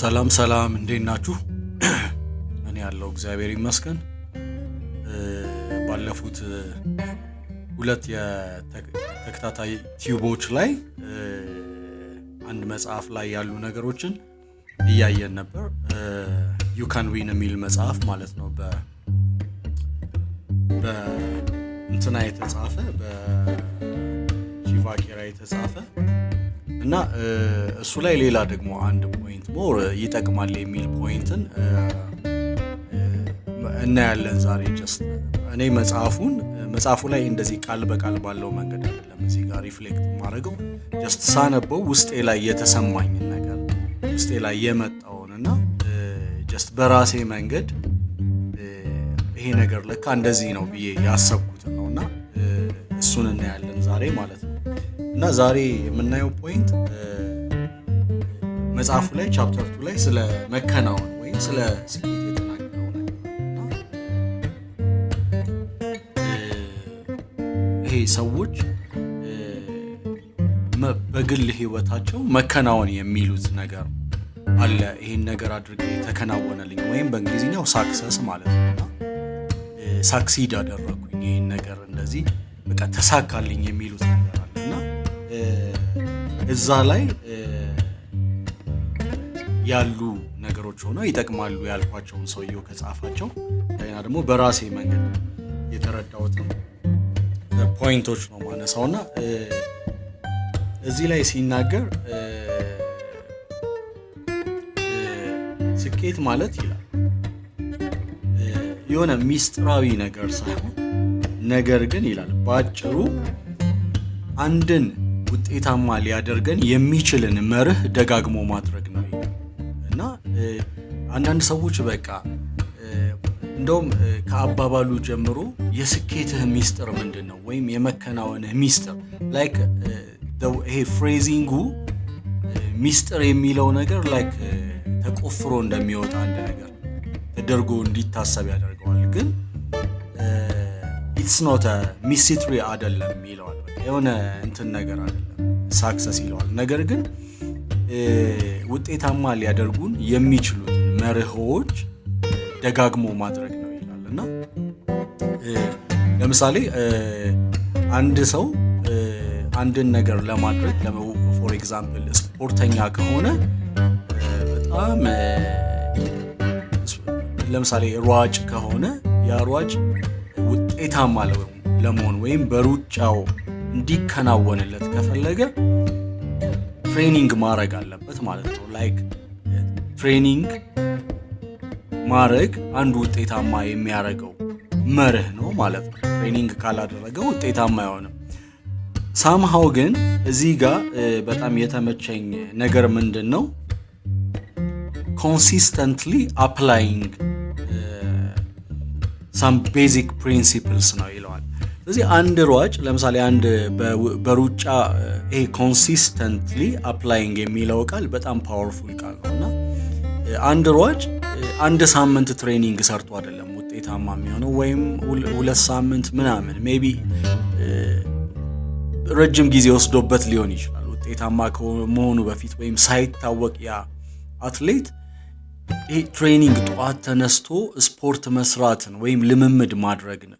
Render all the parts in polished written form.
ሰላም ሰላም እንዴት ናችሁ? እኔ ያለው እግዚአብሔር ይመስገን። ባለፉት ሁለት የተከታታይ ቲዩቦች ላይ አንድ መጽሐፍ ላይ ያሉ ነገሮችን እያየን ነበር። ዩ ካን ዊን የሚል መጽሐፍ ማለት ነው። በእንትና የተጻፈ በሺቫኬራ የተጻፈ እና እሱ ላይ ሌላ ደግሞ አንድ ፖይንት ሞር ይጠቅማል የሚል ፖይንትን እናያለን ዛሬ። ጀስት እኔ መጽሐፉ ላይ እንደዚህ ቃል በቃል ባለው መንገድ አይደለም እዚህ ጋር ሪፍሌክት ማድረገው። ጀስት ሳነበው ውስጤ ላይ የተሰማኝን ነገር ውስጤ ላይ የመጣውንና ጀስት በራሴ መንገድ ይሄ ነገር ለካ እንደዚህ ነው ብዬ ያሰብኩትን ነውና እሱን እናያለን ዛሬ ማለት ነው። እና ዛሬ የምናየው ፖይንት መጽሐፉ ላይ ቻፕተር 2 ላይ ስለ መከናወን ወይም ስለ ስኬት የተናገረው ነገር እና ይሄ ሰዎች በግል ህይወታቸው መከናወን የሚሉት ነገር አለ። ይሄን ነገር አድርጌ ተከናወነልኝ ወይም በእንግሊዝኛው ሳክሰስ ማለት ነውና ሳክሲድ አደረኩኝ ይሄን ነገር እንደዚህ በቃ ተሳካልኝ የሚሉት ነገር አለና እዛ ላይ ያሉ ነገሮች ሆነው ይጠቅማሉ ያልኳቸውን ሰውየው ከጻፋቸው እና ደግሞ በራሴ መንገድ የተረዳሁትን ፖይንቶች ነው ማነሳውና እዚህ ላይ ሲናገር ስኬት ማለት ይላል የሆነ ሚስጥራዊ ነገር ሳይሆን ነገር ግን ይላል በአጭሩ አንድን ውጤታማ ሊያደርገን የሚችልን መርህ ደጋግሞ ማድረግ ነው ይላል። እና አንዳንድ ሰዎች በቃ እንደውም ከአባባሉ ጀምሮ የስኬትህ ሚስጥር ምንድነው ወይም የመከናወንህ ሚስጥር ላይክ ይሄ ፍሬዚንጉ ሚስጥር የሚለው ነገር ላይክ ተቆፍሮ እንደሚወጣ አንድ ነገር ተደርጎ እንዲታሰብ ያደርገዋል። ግን ኢትስ ኖት ሚስትሪ አይደለም ይለዋል። የሆነ እንትን ነገር አይደለም ሳክሰስ ይለዋል። ነገር ግን ውጤታማ ሊያደርጉን የሚችሉትን መርሆች ደጋግሞ ማድረግ ነው ይላል። እና ለምሳሌ አንድ ሰው አንድን ነገር ለማድረግ ፎር ኤግዛምፕል ስፖርተኛ ከሆነ በጣም ለምሳሌ ሯጭ ከሆነ ያ ሯጭ ውጤታማ ለመሆን ወይም በሩጫው እንዲከናወንለት ከፈለገ ትሬኒንግ ማድረግ አለበት ማለት ነው። ላይክ ትሬኒንግ ማድረግ አንዱ ውጤታማ የሚያደርገው መርህ ነው ማለት ነው። ትሬኒንግ ካላደረገ ውጤታማ አይሆንም። ሳምሃው ግን እዚህ ጋር በጣም የተመቸኝ ነገር ምንድን ነው? ኮንሲስተንትሊ አፕላይንግ some basic principles ነው ይለዋል። ስለዚህ አንድ ሯጭ ለምሳሌ አንድ በሩጫ ይሄ ኮንሲስተንትሊ አፕላይንግ የሚለው ቃል በጣም ፓወርፉል ቃል ነውና አንድ ሯጭ አንድ ሳምንት ትሬኒንግ ሰርቶ አይደለም ውጤታማ የሚሆነው ወይም 2 ሳምንት ምናምን ሜቢ ረጅም ጊዜ ወስዶበት ሊሆን ይችላል ውጤታማ ከመሆኑ በፊት ወይም ሳይታወቅ ያ አትሌት ይሄ ትሬኒንግ ጠዋት ተነስቶ ስፖርት መስራትን ወይም ልምምድ ማድረግን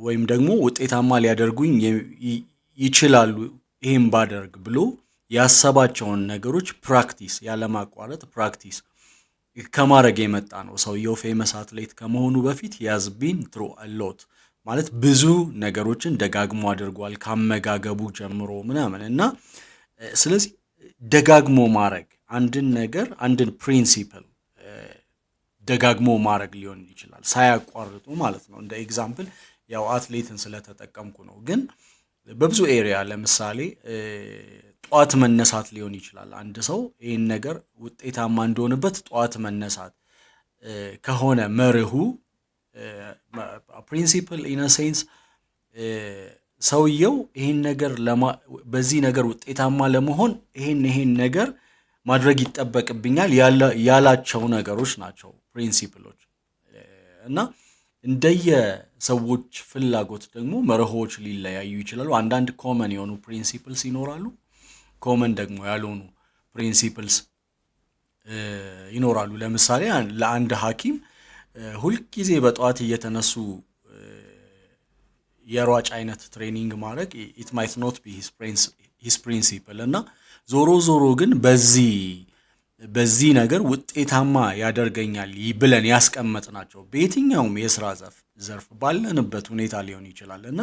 ወይም ደግሞ ውጤታማ ሊያደርጉኝ ይችላሉ ይሄን ባደርግ ብሎ ያሰባቸውን ነገሮች ፕራክቲስ ያለማቋረጥ ፕራክቲስ ከማድረግ የመጣ ነው። ሰውየው ፌመስ አትሌት ከመሆኑ በፊት has been through a lot ማለት ብዙ ነገሮችን ደጋግሞ አድርጓል ካመጋገቡ ጀምሮ ምናምን እና ስለዚህ ደጋግሞ ማድረግ አንድን ነገር አንድን ፕሪንሲፕል ደጋግሞ ማድረግ ሊሆን ይችላል ሳያቋርጡ ማለት ነው። እንደ ኤግዛምፕል ያው አትሌትን ስለተጠቀምኩ ነው። ግን በብዙ ኤሪያ ለምሳሌ ጧት መነሳት ሊሆን ይችላል። አንድ ሰው ይሄን ነገር ውጤታማ እንደሆነበት ጧት መነሳት ከሆነ መርሁ ፕሪንሲፕል ኢን አ ሴንስ ሰውየው ይሄን ነገር በዚህ ነገር ውጤታማ ለመሆን ይሄን ነገር ማድረግ ይጠበቅብኛል ያላቸው ነገሮች ናቸው ፕሪንሲፕሎች። እና እንደየ ሰዎች ፍላጎት ደግሞ መርሆች ሊለያዩ ይችላሉ። አንዳንድ ኮመን የሆኑ ፕሪንሲፕልስ ይኖራሉ፣ ኮመን ደግሞ ያልሆኑ ፕሪንሲፕልስ ይኖራሉ። ለምሳሌ ለአንድ ሐኪም ሁልጊዜ በጠዋት እየተነሱ የሯጭ አይነት ትሬኒንግ ማድረግ ኢት ማይት ኖት ቢ ሂስ ፕሪንሲፕል እና ዞሮ ዞሮ ግን በዚህ ነገር ውጤታማ ያደርገኛል ብለን ያስቀመጥናቸው በየትኛውም የስራ ዘርፍ ባለንበት ሁኔታ ሊሆን ይችላል እና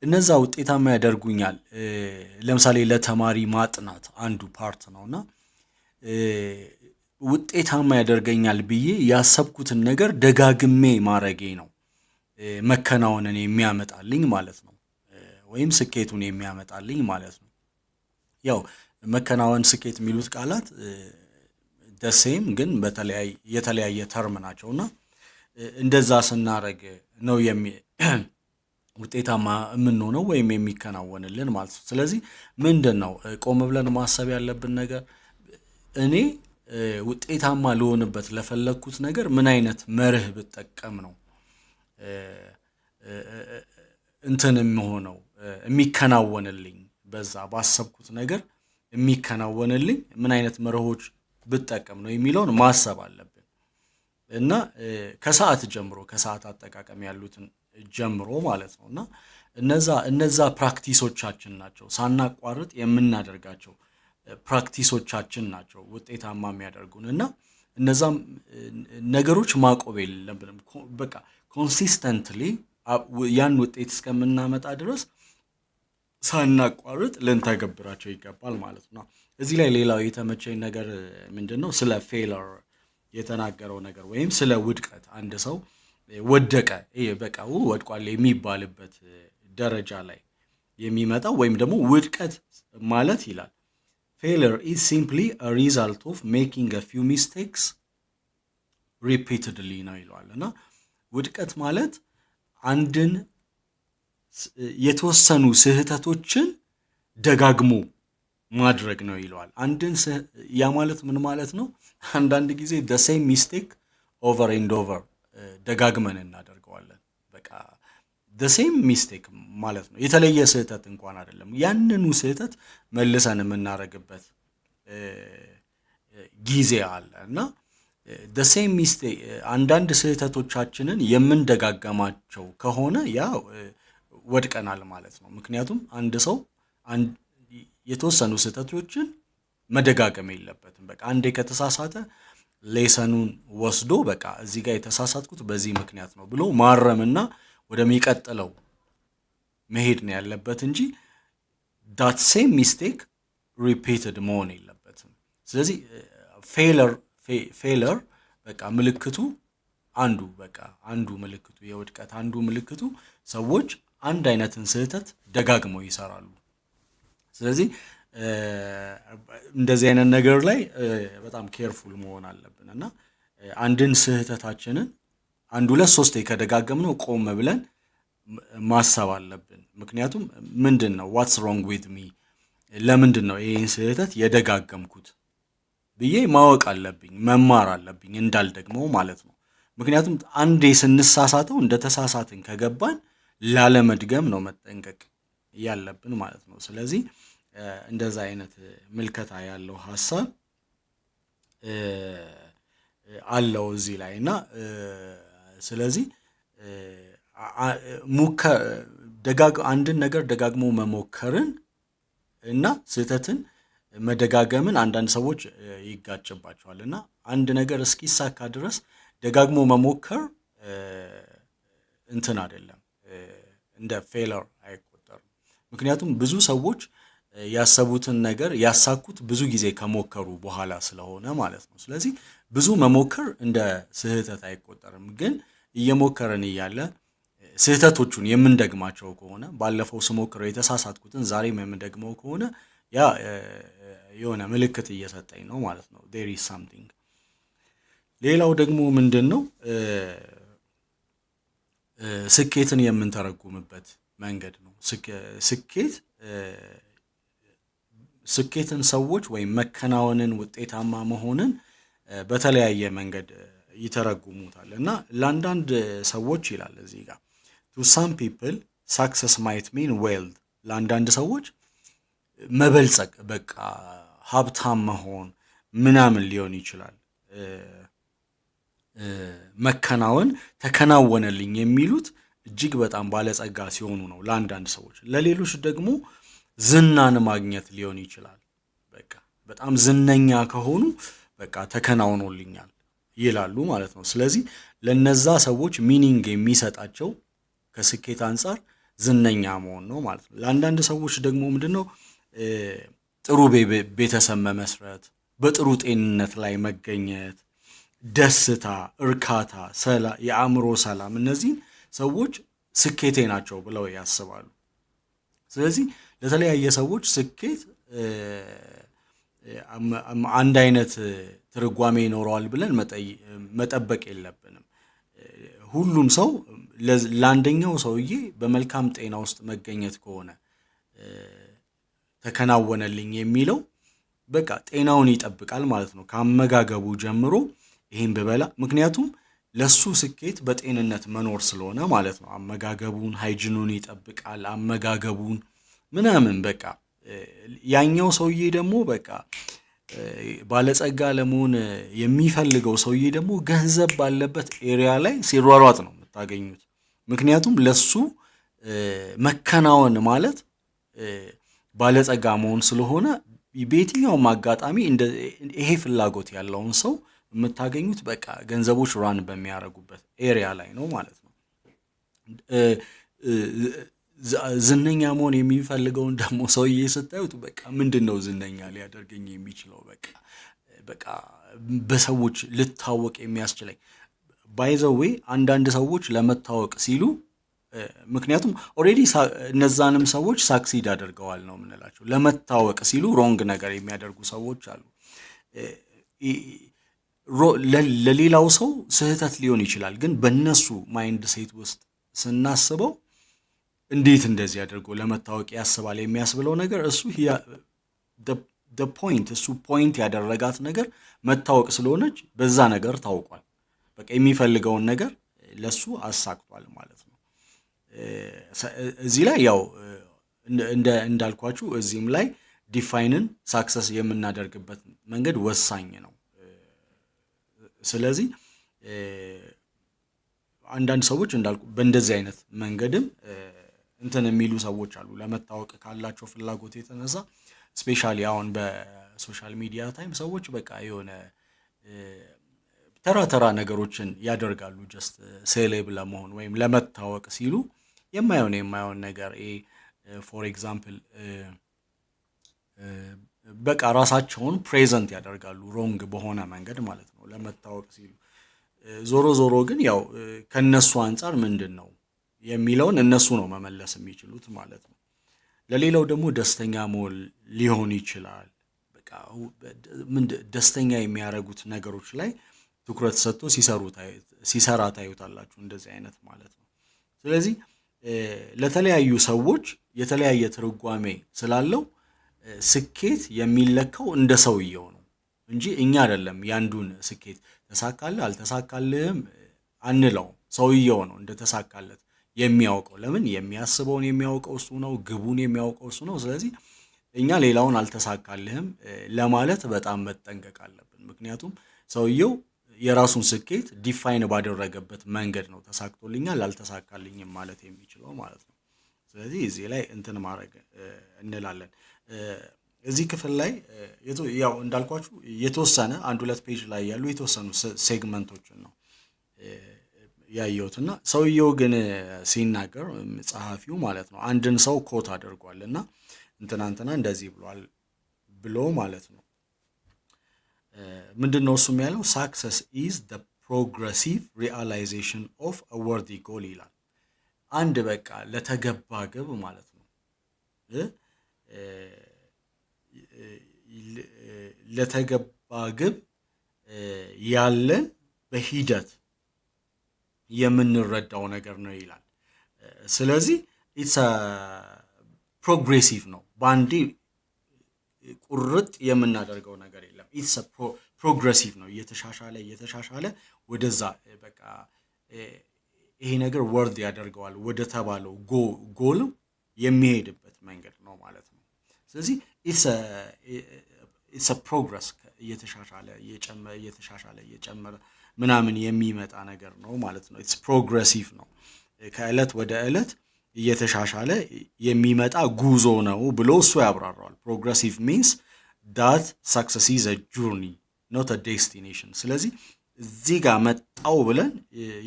እነዛ ውጤታማ ያደርጉኛል። ለምሳሌ ለተማሪ ማጥናት አንዱ ፓርት ነውና ውጤታማ ያደርገኛል ብዬ ያሰብኩትን ነገር ደጋግሜ ማድረጌ ነው መከናወንን የሚያመጣልኝ ማለት ነው፣ ወይም ስኬቱን የሚያመጣልኝ ማለት ነው። ያው መከናወን፣ ስኬት የሚሉት ቃላት ደሴም ግን የተለያየ ተርም ናቸውና እንደዛ ስናረግ ነው ውጤታማ የምንሆነው ወይም የሚከናወንልን ማለት ነው። ስለዚህ ምንድን ነው ቆም ብለን ማሰብ ያለብን ነገር፣ እኔ ውጤታማ ልሆንበት ለፈለግኩት ነገር ምን አይነት መርህ ብጠቀም ነው እንትን የሚሆነው የሚከናወንልኝ፣ በዛ ባሰብኩት ነገር የሚከናወንልኝ ምን አይነት መርሆች ብጠቀም ነው የሚለውን ማሰብ አለብን እና ከሰዓት አጠቃቀም ያሉትን ጀምሮ ማለት ነው እና እነዛ ፕራክቲሶቻችን ናቸው፣ ሳናቋርጥ የምናደርጋቸው ፕራክቲሶቻችን ናቸው ውጤታማ የሚያደርጉን እና እነዛም ነገሮች ማቆም የለብንም። በቃ ኮንሲስተንትሊ ያን ውጤት እስከምናመጣ ድረስ ሳናቋርጥ ልንተገብራቸው ይገባል ማለት ነው። እዚህ ላይ ሌላው የተመቸኝ ነገር ምንድን ነው፣ ስለ ፌለር የተናገረው ነገር ወይም ስለ ውድቀት። አንድ ሰው ወደቀ፣ በቃ ወድቋል የሚባልበት ደረጃ ላይ የሚመጣው ወይም ደግሞ ውድቀት ማለት ይላል failure is simply a result of making a few mistakes repeatedly ነው ይለዋል። እና ውድቀት ማለት አንድን የተወሰኑ ስህተቶችን ደጋግሞ ማድረግ ነው ይለዋል። ያ ማለት ምን ማለት ነው? አንዳንድ ጊዜ the same mistake over and over ደጋግመን እናደርገዋለን። በቃ the same mistake ማለት ነው፣ የተለየ ስህተት እንኳን አይደለም፣ ያንኑ ስህተት መልሰን የምናደርግበት ጊዜ አለ እና the same mistake አንዳንድ ስህተቶቻችንን የምንደጋገማቸው ከሆነ ያ ወድቀናል ማለት ነው። ምክንያቱም አንድ ሰው የተወሰኑ ስህተቶችን መደጋገም የለበትም። በቃ አንዴ ከተሳሳተ ሌሰኑን ወስዶ በቃ እዚህ ጋር የተሳሳትኩት በዚህ ምክንያት ነው ብሎ ማረምና ወደሚቀጥለው መሄድ ነው ያለበት እንጂ that same mistake repeated መሆን የለበትም። ስለዚህ ፌለር በቃ ምልክቱ አንዱ ምልክቱ የውድቀት አንዱ ምልክቱ ሰዎች አንድ አይነትን ስህተት ደጋግመው ይሰራሉ። ስለዚህ እንደዚህ አይነት ነገር ላይ በጣም ኬርፉል መሆን አለብን እና አንድን ስህተታችንን 1-2-3 ከደጋገምነው ቆም ብለን ማሰብ አለብን። ምክንያቱም ምንድን ነው ዋትስ ሮንግ ዊዝ ሚ፣ ለምንድን ነው ይህን ስህተት የደጋገምኩት ብዬ ማወቅ አለብኝ፣ መማር አለብኝ እንዳልደግመው ማለት ነው። ምክንያቱም አንዴ ስንሳሳተው እንደተሳሳትን ከገባን ላለመድገም ነው መጠንቀቅ ያለብን ማለት ነው። ስለዚህ እንደዛ አይነት ምልከታ ያለው ሀሳብ አለው እዚህ ላይ እና ስለዚህ አንድን ነገር ደጋግሞ መሞከርን እና ስህተትን መደጋገምን አንዳንድ ሰዎች ይጋጭባቸዋል እና አንድ ነገር እስኪሳካ ድረስ ደጋግሞ መሞከር እንትን አይደለም፣ እንደ ፌለር አይቆጠርም። ምክንያቱም ብዙ ሰዎች ያሰቡትን ነገር ያሳኩት ብዙ ጊዜ ከሞከሩ በኋላ ስለሆነ ማለት ነው። ስለዚህ ብዙ መሞከር እንደ ስህተት አይቆጠርም። ግን እየሞከረን እያለ ስህተቶቹን የምንደግማቸው ከሆነ ባለፈው ስሞክረው የተሳሳትኩትን ዛሬም የምንደግመው ከሆነ ያ የሆነ ምልክት እየሰጠኝ ነው ማለት ነው። there is something። ሌላው ደግሞ ምንድን ነው ስኬትን የምንተረጉምበት መንገድ ነው። ስኬትን ሰዎች ወይም መከናወንን፣ ውጤታማ መሆንን በተለያየ መንገድ ይተረጉሙታል እና ለአንዳንድ ሰዎች ይላል እዚህ ጋር to some people success might mean wealth፣ ለአንዳንድ ሰዎች መበልጸግ፣ በቃ ሀብታም መሆን፣ ምናምን ሊሆን ይችላል መከናወን ተከናወነልኝ የሚሉት እጅግ በጣም ባለጸጋ ሲሆኑ ነው ለአንዳንድ ሰዎች። ለሌሎች ደግሞ ዝናን ማግኘት ሊሆን ይችላል። በቃ በጣም ዝነኛ ከሆኑ በቃ ተከናውኖልኛል ይላሉ ማለት ነው። ስለዚህ ለነዛ ሰዎች ሚኒንግ የሚሰጣቸው ከስኬት አንጻር ዝነኛ መሆን ነው ማለት ነው። ለአንዳንድ ሰዎች ደግሞ ምንድነው ጥሩ ቤተሰብ መመስረት፣ በጥሩ ጤንነት ላይ መገኘት፣ ደስታ፣ እርካታ፣ የአእምሮ ሰላም፣ እነዚህን ሰዎች ስኬቴ ናቸው ብለው ያስባሉ። ስለዚህ ለተለያየ ሰዎች ስኬት አንድ አይነት ትርጓሜ ይኖረዋል ብለን መጠበቅ የለብንም። ሁሉም ሰው ለአንደኛው ሰውዬ በመልካም ጤና ውስጥ መገኘት ከሆነ ተከናወነልኝ የሚለው በቃ ጤናውን ይጠብቃል ማለት ነው ከአመጋገቡ ጀምሮ ይሄን ብበላ፣ ምክንያቱም ለሱ ስኬት በጤንነት መኖር ስለሆነ ማለት ነው። አመጋገቡን ሃይጂኑን ይጠብቃል፣ አመጋገቡን ምናምን በቃ ያኛው ሰውዬ ደግሞ በቃ ባለጸጋ ለመሆን የሚፈልገው ሰውዬ ደግሞ ገንዘብ ባለበት ኤሪያ ላይ ሲሯሯጥ ነው የምታገኙት። ምክንያቱም ለሱ መከናወን ማለት ባለጸጋ መሆን ስለሆነ በየትኛውም አጋጣሚ ይሄ ፍላጎት ያለውን ሰው የምታገኙት በቃ ገንዘቦች ራን በሚያደርጉበት ኤሪያ ላይ ነው ማለት ነው። ዝነኛ መሆን የሚፈልገውን ደግሞ ሰውዬ ስታዩት በቃ ምንድነው ዝነኛ ሊያደርገኝ የሚችለው በቃ በሰዎች ልታወቅ የሚያስችለኝ ባይ ዘ ዌይ አንዳንድ ሰዎች ለመታወቅ ሲሉ ምክንያቱም ኦሬዲ እነዛንም ሰዎች ሳክሲድ አድርገዋል ነው የምንላቸው። ለመታወቅ ሲሉ ሮንግ ነገር የሚያደርጉ ሰዎች አሉ። ለሌላው ሰው ስህተት ሊሆን ይችላል፣ ግን በእነሱ ማይንድ ሴት ውስጥ ስናስበው እንዴት እንደዚህ አድርጎ ለመታወቅ ያስባል የሚያስብለው ነገር እሱ ፖይንት እሱ ፖይንት ያደረጋት ነገር መታወቅ ስለሆነች በዛ ነገር ታውቋል። በቃ የሚፈልገውን ነገር ለሱ አሳክቷል ማለት ነው። እዚህ ላይ ያው እንዳልኳችሁ እዚህም ላይ ዲፋይንን ሳክሰስ የምናደርግበት መንገድ ወሳኝ ነው። ስለዚህ አንዳንድ ሰዎች እንዳልኩ በእንደዚህ አይነት መንገድም እንትን የሚሉ ሰዎች አሉ። ለመታወቅ ካላቸው ፍላጎት የተነሳ ስፔሻሊ አሁን በሶሻል ሚዲያ ታይም ሰዎች በቃ የሆነ ተራ ነገሮችን ያደርጋሉ ጀስት ሴሌብ ለመሆን ወይም ለመታወቅ ሲሉ የማይሆን ነገር ፎር ኤግዛምፕል በቃ ራሳቸውን ፕሬዘንት ያደርጋሉ ሮንግ በሆነ መንገድ ማለት ነው ለመታወቅ ሲሉ። ዞሮ ግን ያው ከነሱ አንጻር ምንድን ነው የሚለውን እነሱ ነው መመለስ የሚችሉት ማለት ነው። ለሌላው ደግሞ ደስተኛ መሆን ሊሆን ይችላል። በቃ ደስተኛ የሚያደርጉት ነገሮች ላይ ትኩረት ሰጥቶ ሲሰራ ታዩታላችሁ እንደዚህ አይነት ማለት ነው። ስለዚህ ለተለያዩ ሰዎች የተለያየ ትርጓሜ ስላለው ስኬት የሚለካው እንደ ሰውየው ነው እንጂ እኛ አይደለም ያንዱን ስኬት ተሳካልህ አልተሳካልህም አንለው። ሰውየው ነው እንደተሳካለት የሚያውቀው። ለምን የሚያስበውን የሚያውቀው እሱ ነው፣ ግቡን የሚያውቀው እሱ ነው። ስለዚህ እኛ ሌላውን አልተሳካልህም ለማለት በጣም መጠንቀቅ አለብን። ምክንያቱም ሰውየው የራሱን ስኬት ዲፋይን ባደረገበት መንገድ ነው ተሳክቶልኛል አልተሳካልኝም ማለት የሚችለው ማለት ነው። ስለዚህ እዚህ ላይ እንትን ማድረግ እንላለን። እዚህ ክፍል ላይ ያው እንዳልኳችሁ የተወሰነ 1-2 ፔጅ ላይ ያሉ የተወሰኑ ሴግመንቶችን ነው ያየሁትና ሰውየው ግን ሲናገር ጸሐፊው ማለት ነው አንድን ሰው ኮት አድርጓልና እንትና እንደዚህ ብሏል ብሎ ማለት ነው። ምንድነው እሱም ያለው success is the progressive realization of a worthy goal ይላል። አንድ በቃ ለተገባ ግብ ማለት ነው ለተገባ ግብ ያለን በሂደት የምንረዳው ነገር ነው ይላል። ስለዚህ ኢትስ ፕሮግሬሲቭ ነው፣ ባንዴ ቁርጥ የምናደርገው ነገር የለም። ኢትስ ፕሮግሬሲቭ ነው፣ እየተሻሻለ ወደዛ በቃ ይሄ ነገር ወርድ ያደርገዋል ወደ ተባለው ጎል የሚሄድበት መንገድ ነው ማለት ነው። ስለዚህ ኢትስ ፕሮግረስ እየጨመረ ምናምን የሚመጣ ነገር ነው ማለት ነው። ኢትስ ፕሮግሬሲቭ ነው። ከእለት ወደ እለት እየተሻሻለ የሚመጣ ጉዞ ነው ብሎ እሱ ያብራራዋል። ፕሮግሬሲቭ ሚንስ ዳት ሰክሰስ ኢዝ አ ጆርኒ ኖት አ ዴስቲኔሽን። ስለዚህ እዚህ ጋር መጣው ብለን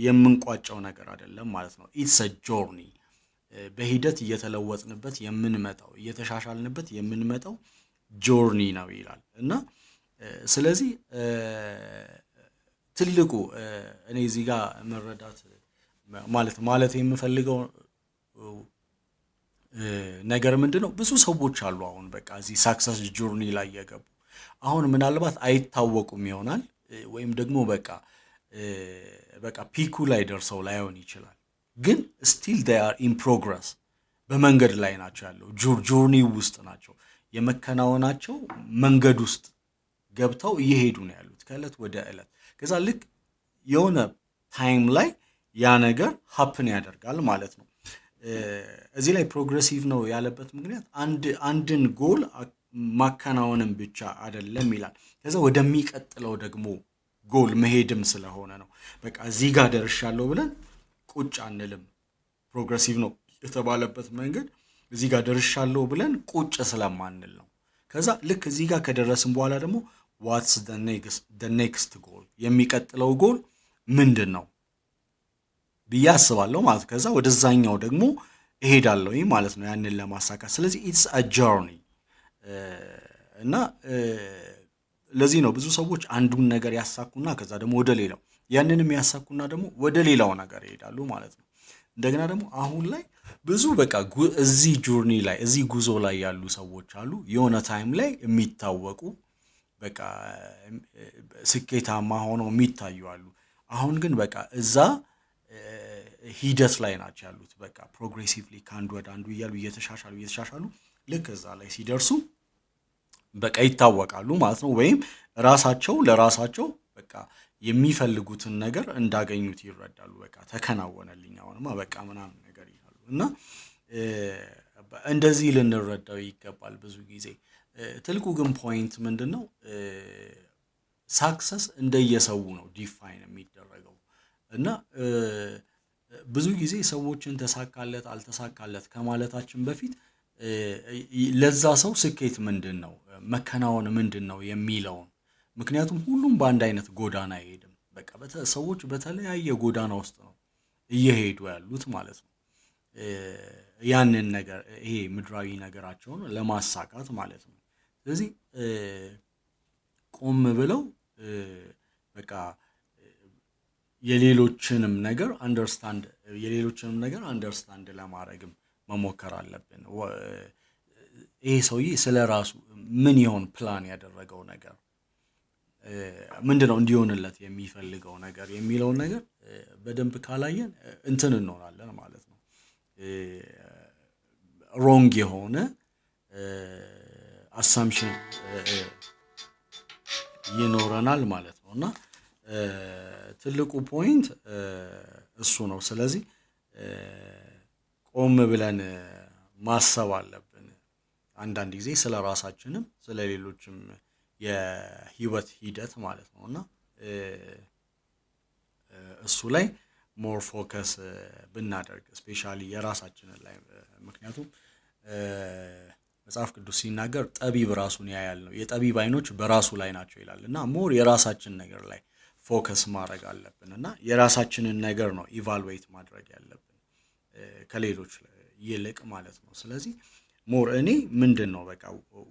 የምንቋጨው ነገር አይደለም ማለት ነው። ኢትስ አ ጆርኒ፣ በሂደት እየተለወጥንበት የምንመጣው እየተሻሻልንበት የምንመጣው ጆርኒ ነው ይላል እና ስለዚህ ትልቁ እኔ እዚህ ጋር መረዳት ማለት የምፈልገው ነገር ምንድነው፣ ብዙ ሰዎች አሉ አሁን በቃ እዚህ ሳክሰስ ጆርኒ ላይ የገቡ አሁን ምናልባት አይታወቁም ይሆናል ወይም ደግሞ በቃ ፒኩ ላይ ደርሰው ላይሆን ይችላል፣ ግን ስቲል they are in progress በመንገድ ላይ ናቸው ያለው ጆርኒ ውስጥ ናቸው፣ የመከናወናቸው መንገድ ውስጥ ገብተው እየሄዱ ነው ያሉት ከእለት ወደ እለት። ከዛ ልክ የሆነ ታይም ላይ ያ ነገር ሀፕን ያደርጋል ማለት ነው። እዚህ ላይ ፕሮግሬሲቭ ነው ያለበት ምክንያት አንድን ጎል ማከናወንም ብቻ አይደለም ይላል። ከዛ ወደሚቀጥለው ደግሞ ጎል መሄድም ስለሆነ ነው። በቃ እዚህ ጋር ደርሻለሁ ብለን ቁጭ አንልም። ፕሮግሬሲቭ ነው የተባለበት መንገድ እዚህ ጋር ደርሻለሁ ብለን ቁጭ ስለማንል ነው። ከዛ ልክ እዚህ ጋር ከደረስን በኋላ ደግሞ ዋትስ the next ጎል፣ የሚቀጥለው ጎል ምንድን ነው ብዬ አስባለሁ ማለት ነው። ከዛ ወደዛኛው ደግሞ እሄዳለሁ ማለት ነው ያንን ለማሳካት። ስለዚህ ኢትስ አ ጆርኒ እና ለዚህ ነው ብዙ ሰዎች አንዱን ነገር ያሳኩና ከዛ ደግሞ ወደ ሌላው ያንንም ያሳኩና ደግሞ ወደ ሌላው ነገር ይሄዳሉ ማለት ነው። እንደገና ደግሞ አሁን ላይ ብዙ በቃ እዚህ ጆርኒ ላይ እዚህ ጉዞ ላይ ያሉ ሰዎች አሉ፣ የሆነ ታይም ላይ የሚታወቁ በቃ ስኬታማ ሆነው የሚታዩ አሉ። አሁን ግን በቃ እዛ ሂደት ላይ ናቸው ያሉት። በቃ ፕሮግሬሲቭሊ ከአንዱ ወደ አንዱ እያሉ እየተሻሻሉ ልክ እዛ ላይ ሲደርሱ በቃ ይታወቃሉ ማለት ነው። ወይም ራሳቸው ለራሳቸው በቃ የሚፈልጉትን ነገር እንዳገኙት ይረዳሉ። በቃ ተከናወነልኝ አሁንማ በቃ ምናምን ነገር ይላሉ። እና እንደዚህ ልንረዳው ይገባል ብዙ ጊዜ። ትልቁ ግን ፖይንት ምንድን ነው? ሳክሰስ እንደየሰው ነው ዲፋይን የሚደረገው እና ብዙ ጊዜ ሰዎችን ተሳካለት አልተሳካለት ከማለታችን በፊት ለዛ ሰው ስኬት ምንድን ነው፣ መከናወን ምንድን ነው የሚለውን። ምክንያቱም ሁሉም በአንድ አይነት ጎዳና አይሄድም። በቃ ሰዎች በተለያየ ጎዳና ውስጥ ነው እየሄዱ ያሉት ማለት ነው። ያንን ነገር ይሄ ምድራዊ ነገራቸውን ለማሳካት ማለት ነው። ስለዚህ ቆም ብለው በቃ የሌሎችንም ነገር አንደርስታንድ ለማድረግም መሞከር አለብን። ይሄ ሰውዬ ስለ ራሱ ምን ይሆን ፕላን ያደረገው ነገር ምንድነው እንዲሆንለት የሚፈልገው ነገር የሚለውን ነገር በደንብ ካላየን እንትን እንሆናለን ማለት ነው። ሮንግ የሆነ አሳምፕሽን ይኖረናል ማለት ነው እና ትልቁ ፖይንት እሱ ነው። ስለዚህ ቆም ብለን ማሰብ አለብን አንዳንድ ጊዜ ስለ ራሳችንም ስለ ሌሎችም የህይወት ሂደት ማለት ነው እና እሱ ላይ ሞር ፎከስ ብናደርግ ስፔሻሊ የራሳችንን ላይ። ምክንያቱም መጽሐፍ ቅዱስ ሲናገር ጠቢብ ራሱን ያያል ነው፣ የጠቢብ አይኖች በራሱ ላይ ናቸው ይላል እና ሞር የራሳችን ነገር ላይ ፎከስ ማድረግ አለብን እና የራሳችንን ነገር ነው ኢቫሉዌት ማድረግ ያለብን ከሌሎች ይልቅ ማለት ነው። ስለዚህ ሞር እኔ ምንድን ነው በቃ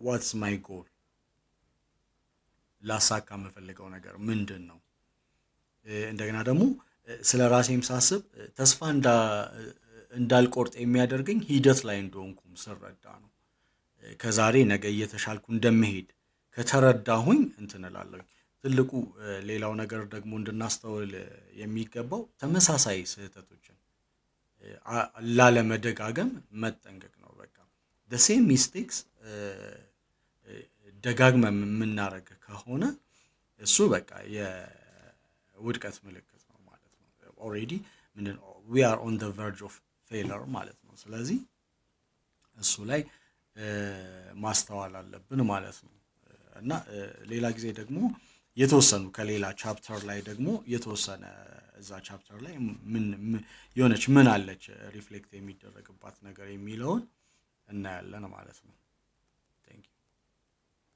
ዋትስ ማይ ጎል፣ ላሳካ የምፈልገው ነገር ምንድን ነው። እንደገና ደግሞ ስለ ራሴም ሳስብ ተስፋ እንዳልቆርጥ የሚያደርገኝ ሂደት ላይ እንደሆንኩም ስረዳ ነው። ከዛሬ ነገ እየተሻልኩ እንደምሄድ ከተረዳሁኝ እንትን እላለሁ። ትልቁ ሌላው ነገር ደግሞ እንድናስተውል የሚገባው ተመሳሳይ ስህተቶችን ላለመደጋገም መጠንቀቅ ነው። በቃ the same mistakes ደጋግመን የምናደርግ ከሆነ እሱ በቃ የውድቀት ምልክት ነው ማለት ነው። ኦልሬዲ ምንድነው we are on the verge of failure ማለት ነው። ስለዚህ እሱ ላይ ማስተዋል አለብን ማለት ነው። እና ሌላ ጊዜ ደግሞ የተወሰኑ ከሌላ ቻፕተር ላይ ደግሞ የተወሰነ እዛ ቻፕተር ላይ የሆነች ምን አለች ሪፍሌክት የሚደረግባት ነገር የሚለውን እናያለን ማለት ነው።